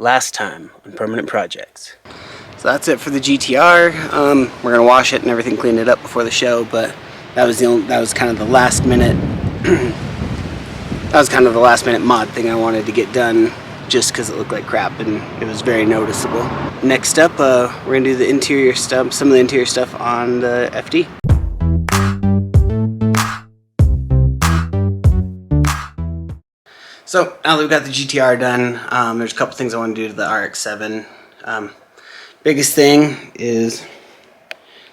last time on Permanent Projects. So that's it for the GTR. We're gonna wash it and everything, clean it up before the show, but that was kind of the last minute that was kind of the last minute mod thing I wanted to get done, just because it looked like crap and it was very noticeable. Next up, we're gonna do the interior stuff, some of the interior stuff on the FD. So now that we've got the GTR done, there's a couple things I want to do to the RX-7. Biggest thing is,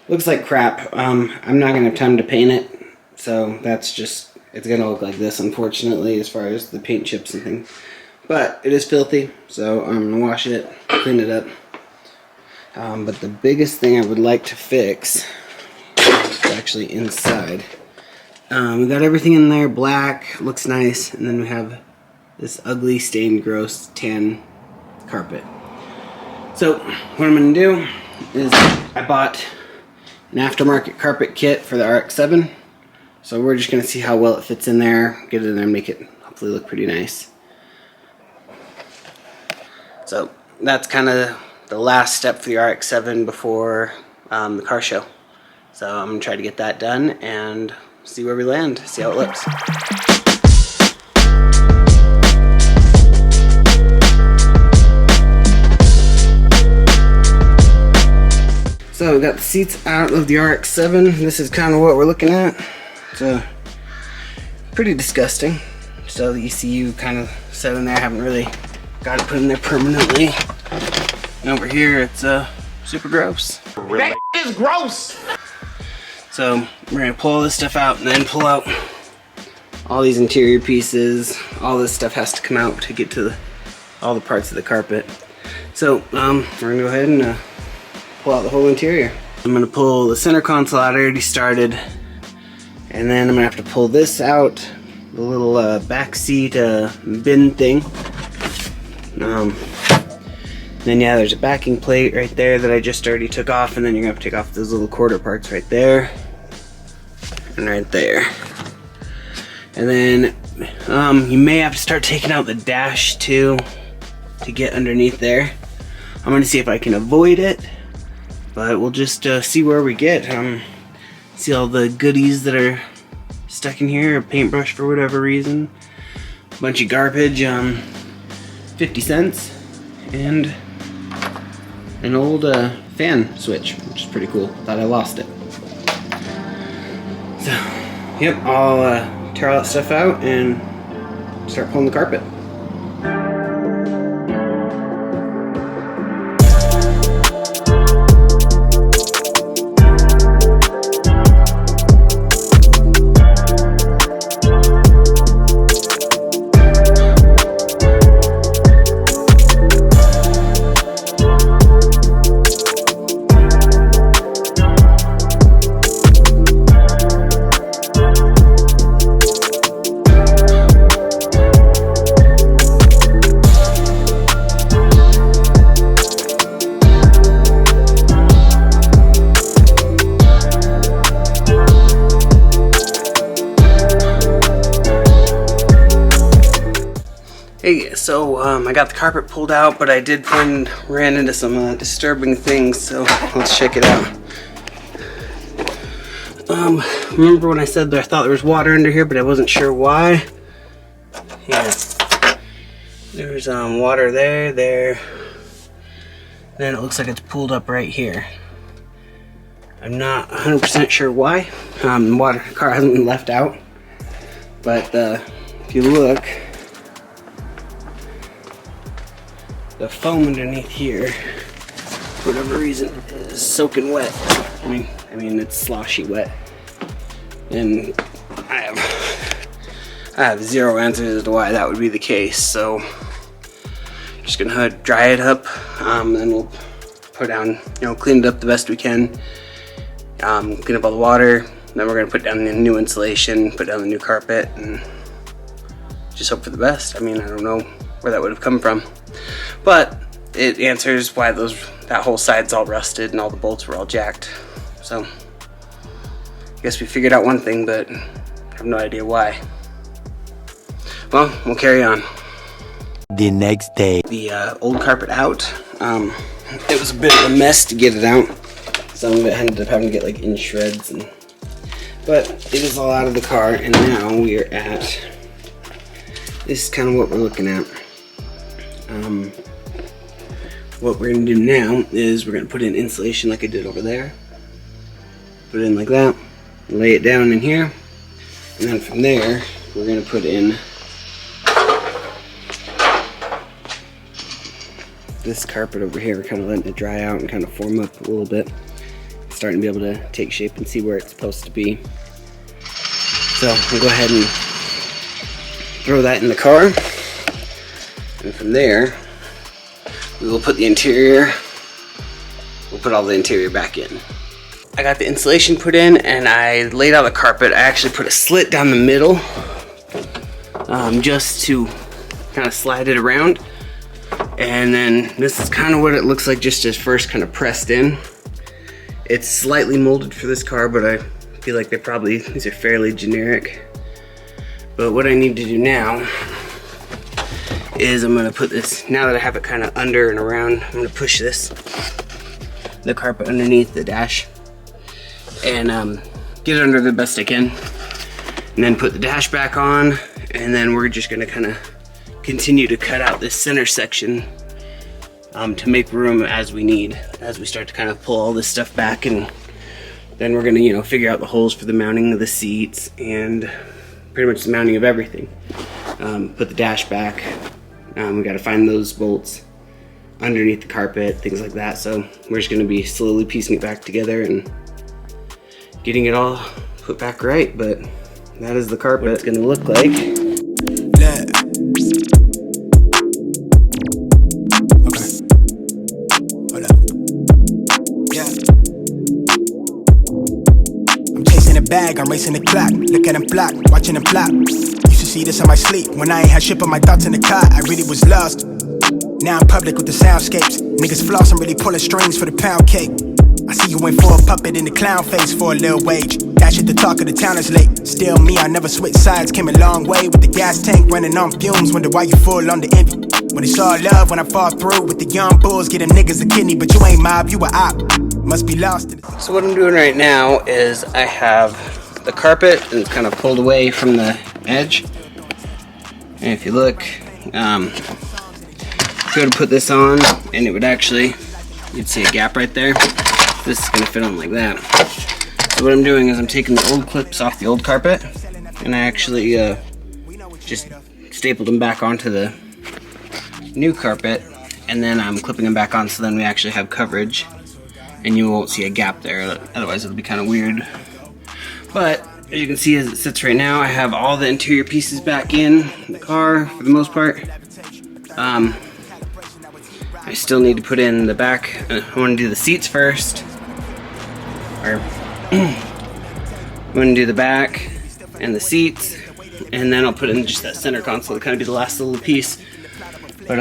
looks like crap. I'm not gonna have time to paint it, so that's just, it's gonna look like this, unfortunately, as far as the paint chips and things. But it is filthy, so I'm gonna wash it, clean it up. But the biggest thing I would like to fix is actually inside. We got everything in there, black, looks nice, and then we have this ugly, stained, gross, tan carpet. So what I'm going to do is I bought an aftermarket carpet kit for the RX-7. So we're just going to see how well it fits in there, get it in there and make it hopefully look pretty nice. So that's kind of the last step for the RX-7 before the car show. So I'm going to try to get that done and see where we land, see how it looks. So we got the seats out of the RX-7. This is kind of what we're looking at. It's pretty disgusting. So the ECU kind of set in there. I haven't really got it put in there permanently. And over here it's super gross. That is gross! So we're gonna pull all this stuff out and then pull out all these interior pieces. All this stuff has to come out to get to all the parts of the carpet. So we're gonna go ahead and pull out the whole interior. I'm gonna pull the center console out. I already started, and then I'm gonna have to pull this out, the little back seat bin thing. Then yeah, there's a backing plate right there that I just already took off, and then you're gonna have to take off those little quarter parts right there and right there. And then you may have to start taking out the dash too to get underneath there. I'm gonna see if I can avoid it, but we'll just see where we get. See all the goodies that are stuck in here, a paintbrush for whatever reason, a bunch of garbage, 50 cents, and an old fan switch, which is pretty cool. Thought I lost it. So, yep, I'll tear all that stuff out and start pulling the carpet. Hey, so I got the carpet pulled out, but I did ran into some disturbing things, so let's check it out. Remember when I said that I thought there was water under here, but I wasn't sure why? Yeah. There's water there. Then it looks like it's pooled up right here. I'm not 100% sure why. The car hasn't been left out, but if you look, the foam underneath here, for whatever reason, is soaking wet. I mean, it's sloshy wet, and I have zero answers as to why that would be the case. So, just gonna dry it up, and then we'll put down, clean it up the best we can. Clean up all the water. Then we're gonna put down the new insulation, put down the new carpet, and just hope for the best. I mean, I don't know where that would have come from, but it answers why that whole side's all rusted and all the bolts were all jacked. So I guess we figured out one thing, but I have no idea why. Well, we'll carry on. The next day. The old carpet out. It was a bit of a mess to get it out. Some of it ended up having to get like in shreds, but it is all out of the car, and now we are at, this is kind of what we're looking at. What we're gonna do now is we're gonna put in insulation like I did over there. Put it in like that, lay it down in here, and then from there we're gonna put in this carpet over here. We're kind of letting it dry out and kind of form up a little bit. It's starting to be able to take shape and see where it's supposed to be. So we'll go ahead and throw that in the car, and from there we will put the interior, we'll put all the interior back in. I got the insulation put in and I laid out the carpet. I actually put a slit down the middle just to kind of slide it around. And then this is kind of what it looks like just as first kind of pressed in. It's slightly molded for this car, but I feel like these are fairly generic. But what I need to do now is I'm gonna put this, now that I have it kind of under and around, I'm gonna push the carpet underneath the dash and get it under the best I can. And then put the dash back on, and then we're just gonna kind of continue to cut out this center section to make room as we need, as we start to kind of pull all this stuff back, and then we're gonna, you know, figure out the holes for the mounting of the seats and pretty much the mounting of everything. Put the dash back. We gotta find those bolts underneath the carpet, things like that. So we're just gonna be slowly piecing it back together and getting it all put back right, but that is the carpet. It's gonna look like. Bag, I'm racing the clock, look at them block, watching them flop. Used to see this in my sleep, when I ain't had shit but my thoughts in the car, I really was lost. Now I'm public with the soundscapes, niggas floss, I'm really pulling strings for the pound cake. I see you went for a puppet in the clown face for a little wage. That shit the talk of the town is late. Still me, I never switch sides, came a long way with the gas tank running on fumes. Wonder why you full on the envy. When it's all love, when I fall through with the young bulls, get them niggas a kidney, but you ain't mob, you a op. Must be lost. So what I'm doing right now is I have the carpet and it's kind of pulled away from the edge. And if you look, if you were to put this on, and it would actually, you'd see a gap right there. This is gonna fit on like that. So what I'm doing is I'm taking the old clips off the old carpet, and I actually just stapled them back onto the new carpet, and then I'm clipping them back on so then we actually have coverage and you won't see a gap there, otherwise it'll be kind of weird. But as you can see, as it sits right now, I have all the interior pieces back in the car for the most part. I still need to put in the back. I want to do the seats first, or I'm going to do the back and the seats, and then I'll put in just that center console to kind of be the last little piece. But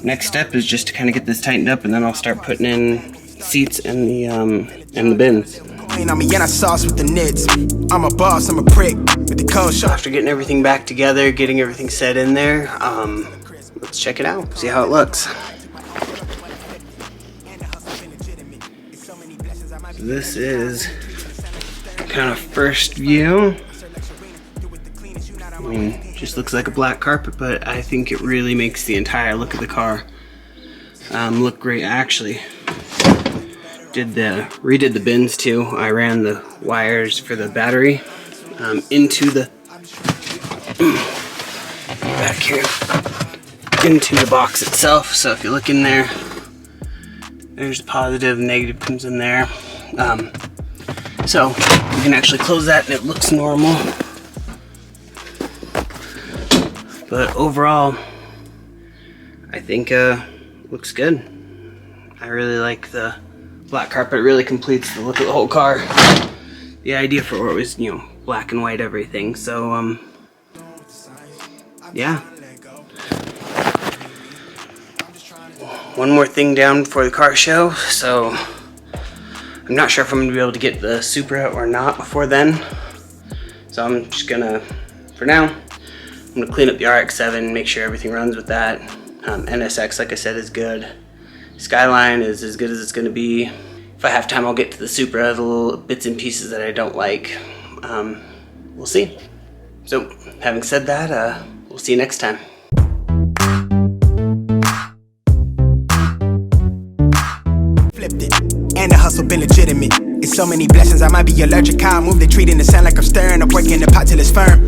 next step is just to kind of get this tightened up, and then I'll start putting in seats and the bins. I'm a boss, I'm a prick with the cold shot. After getting everything back together, getting everything set in there, let's check it out, see how it looks. So this is kind of first view. I mean, just looks like a black carpet, but I think it really makes the entire look of the car look great. I actually redid the bins too. I ran the wires for the battery into the back here into the box itself. So if you look in there, there's positive, negative comes in there. So you can actually close that and it looks normal. But overall, I think looks good. I really like the black carpet. It really completes the look of the whole car. The idea for it was, you know, black and white everything. So yeah. One more thing down for the car show. So I'm not sure if I'm gonna be able to get the Supra or not before then. So I'm just gonna, for now, I'm gonna clean up the RX-7, make sure everything runs with that, NSX, like I said, is good. Skyline is as good as it's going to be. If I have time, I'll get to the Supra, the little bits and pieces that I don't like. We'll see. So, having said that, we'll see you next time. Flipped it, and the hustle been legitimate. It's so many blessings, I might be allergic. How I move the treat and it sound like I'm stirring up, working the pot till it's firm.